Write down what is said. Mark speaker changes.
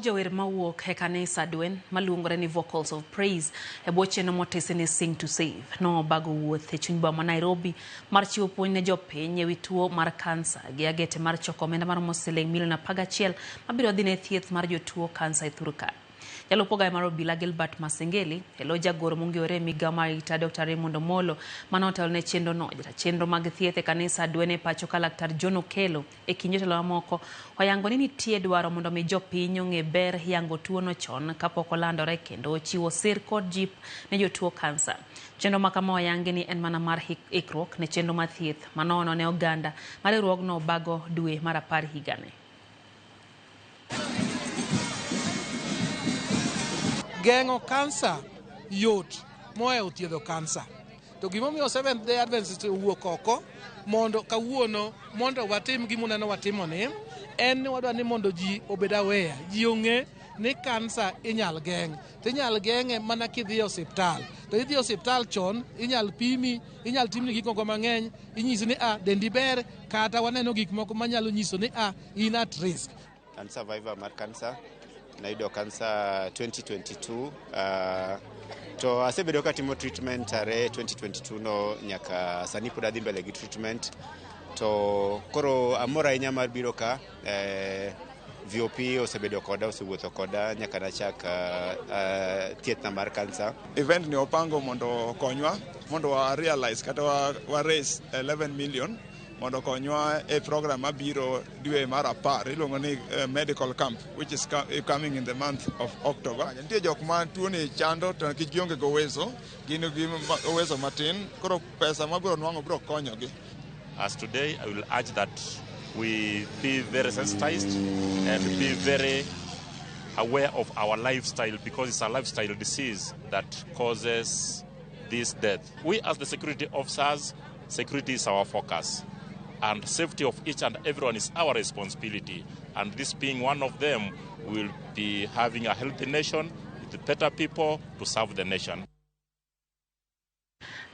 Speaker 1: jower mawuok e kanisa dwen maluongore ni Vocals of Praise e bwo chenro motisi ni Sing to Save no bago wuoth e chuny boma Nairobi mar chiwo puonj ne jopiny ewi tuo mar kansa gi agete mar choko omenda mar siling milion 11 mabiro dhi ne thieth mar jotuo kansa e Thurka. Jalup ogae mar obila Gilbert Masengeli elo jagoro mongiore migawo mar ita Dr. Raymond Omolo manotelo ne chenro no chenro mag thieth e kanisa dwen e pacho ka Laktar John Okelo e kind jotelo mamoko oyango ni nitie dwaro mondo mi jopiny ong'e ber yango tuo no chon kapok olandore kendo chiwo sir kod jip ne jotuo kansa. Chenro ma kama oyangi ni en mana mar ikruok ne chenro mar thieth manono ne oganda mar riwruogno bago dwe mar 10 higani.
Speaker 2: Gengo kansa yot moe thiedho kansa. To gimomiyo Seventh Day Adventist wuok oko mondo kawuono mondo watim gimuneno watimo ni en ni wadwa ni mondo ji obed aware, ji ong'e ni kansa inyal geng'. To inyal geng'e mana kidhi e osiptal. To idhi e osiptal chon, inyal pimi, inyal timni gik moko mang'eny, inyisi ni dendi ber kata waneno gik moko manyalo nyiso ni in at risk.
Speaker 3: An survivor mar kansa. Nayudo kansa 2022 to asebedo katimo treatment are 2022 no nyaka sani pod adhi mbele gi treatment to koro amora ahinya mar biro ka VOP osebedo koda osewuotho koda nyaka nachak thiethna mar kansa.
Speaker 4: Event ni opango mondo konywa mondo wa realize kata wa raise 11 million mondo konywa a program mabiro dwe mar 10 iluongo ni medical camp which is coming in the month of October. Nitie jok ma tuo ni chando to gionge go uwezo, gin gi uwezo matin, koro pesa mabiro nwang'o biro konyogi.
Speaker 5: As today, I will urge that we be very sensitized and be very aware of our lifestyle because it's a lifestyle disease that causes this death. We as the security officers, security is our focus. And safety of each and everyone is our responsibility. And this being one of them, we'll be having a healthy nation with better people to serve the nation.